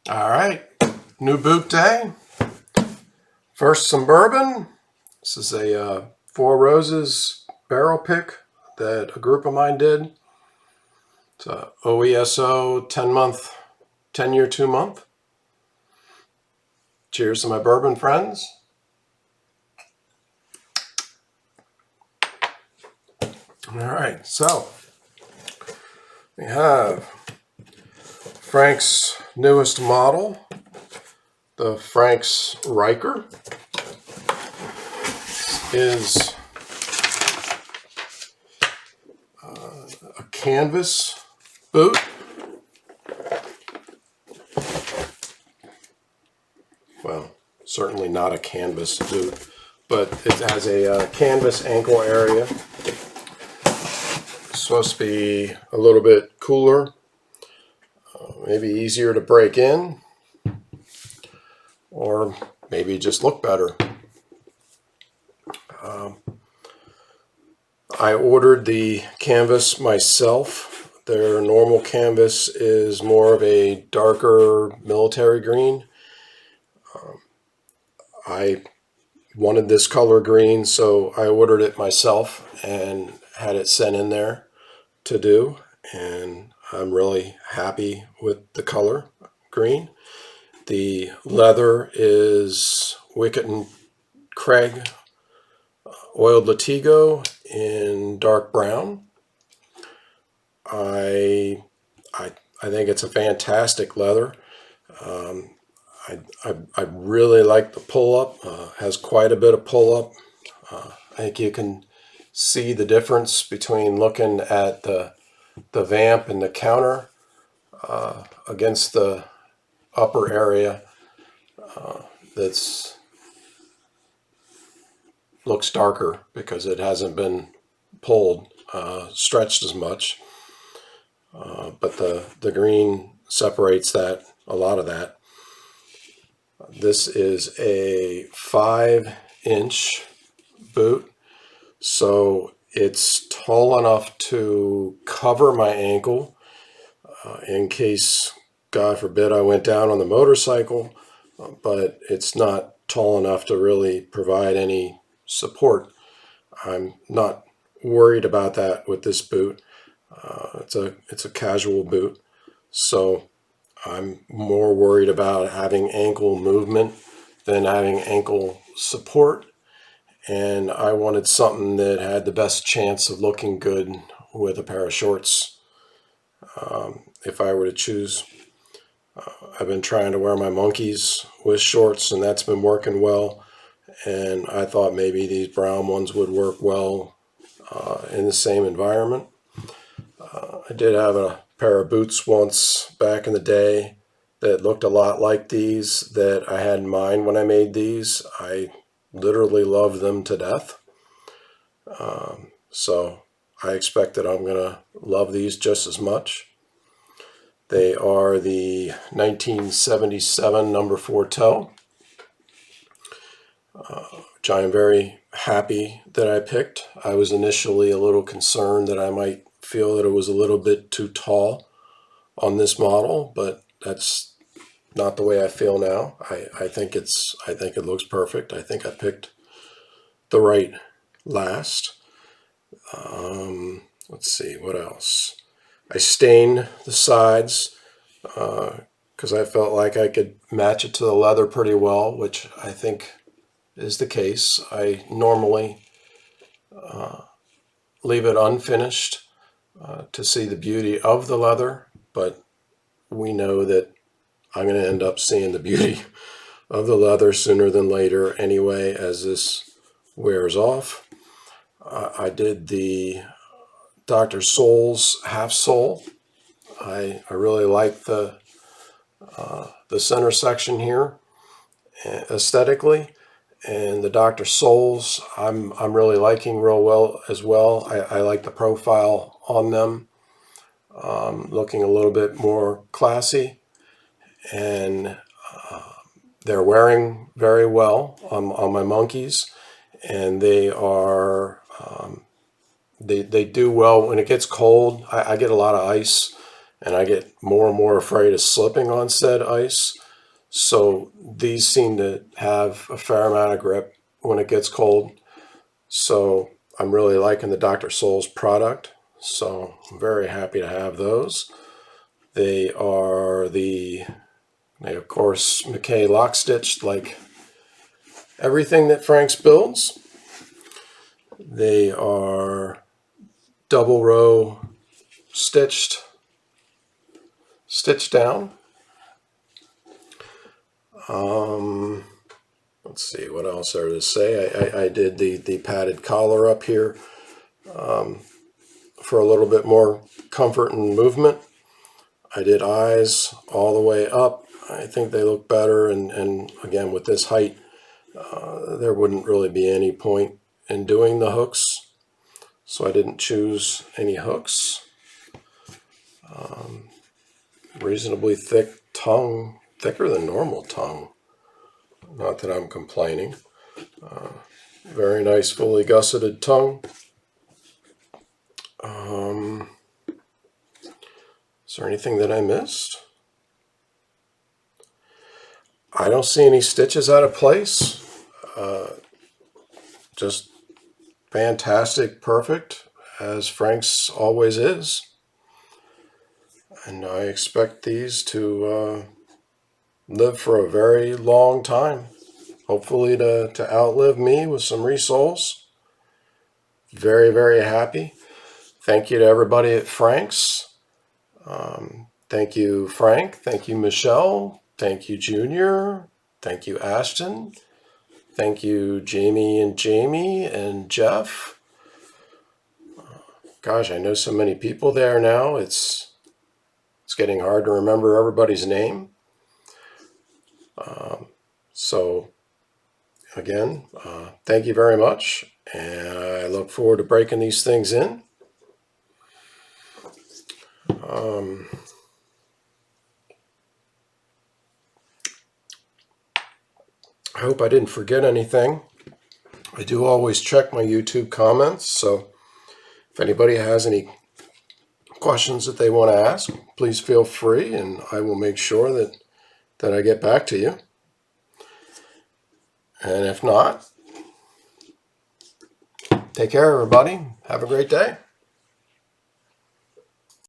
All right, new boot day. First, some bourbon. This is a Four Roses barrel pick that a group of mine did. It's a OESO 10-month, 10-year, 2-month. Cheers to my bourbon friends. All right, so we have Frank's newest model, the Frank's Ryker. Is a canvas boot. Well, certainly not a canvas boot, but it has a canvas ankle area. It's supposed to be a little bit cooler, maybe easier to break in, or maybe just look better. I ordered the canvas myself. Their normal canvas is more of a darker military green. I wanted this color green, so I ordered it myself and had it sent in there to do, and I'm really happy with the color green. The leather is Wickett and Craig oiled Latigo in dark brown. I think it's a fantastic leather. I really like the pull-up. Has quite a bit of pull-up. I think you can see the difference between looking at the vamp and the counter against the upper area that's looks darker because it hasn't been pulled, stretched as much. But the green separates that, a lot of that. This is a 5-inch boot, so it's tall enough to cover my ankle in case, God forbid, I went down on the motorcycle, but it's not tall enough to really provide any support. I'm not worried about that with this boot. It's a casual boot, so I'm more worried about having ankle movement than having ankle support, and I wanted something that had the best chance of looking good with a pair of shorts if I were to choose. I've been trying to wear my monkeys with shorts, and that's been working well, and I thought maybe these brown ones would work well in the same environment. I did have a pair of boots once back in the day that looked a lot like these that I had in mind when I made these. I literally love them to death. So I expect that I'm going to love these just as much. They are the 1977 number 4 toe, which I am very happy that I picked. I was initially a little concerned that I might feel that it was a little bit too tall on this model, but that's not the way I feel now. I think it looks perfect. I think I picked the right last. Let's see, what else? I stained the sides because I felt like I could match it to the leather pretty well, which I think is the case. I normally leave it unfinished to see the beauty of the leather, but we know that I'm going to end up seeing the beauty of the leather sooner than later anyway as this wears off. I did the Dr. Soul's half sole. I really like the center section here aesthetically, and the Dr. Soul's I'm really liking real well as well. I like the profile on them, looking a little bit more classy, and they're wearing very well on my monkeys, and they are they do well when it gets cold. I get a lot of ice, and I get more and more afraid of slipping on said ice. So these seem to have a fair amount of grip when it gets cold. So I'm really liking the Dr. Sol's product. So I'm very happy to have those. They of course McKay lock stitched like everything that Frank's builds. They are double row stitched down. Let's see, what else there to say. I did the padded collar up here for a little bit more comfort and movement. I did eyes all the way up. I think they look better, and again, with this height, there wouldn't really be any point in doing the hooks, so I didn't choose any hooks. Reasonably thick tongue, thicker than normal tongue. Not that I'm complaining. Very nice, fully gusseted tongue. Is there anything that I missed? I don't see any stitches out of place. Just fantastic, perfect, as Frank's always is. And I expect these to live for a very long time. Hopefully to outlive me with some resoles. Very, very happy. Thank you to everybody at Frank's. Thank you, Frank. Thank you, Michelle. Thank you, Junior. Thank you, Ashton. Thank you, Jamie and Jeff. Gosh, I know so many people there now. It's getting hard to remember everybody's name. So, again, thank you very much. And I look forward to breaking these things in. I hope I didn't forget anything. I do always check my YouTube comments, so if anybody has any questions that they want to ask, please feel free, and I will make sure that I get back to you. And if not, take care, everybody. Have a great day.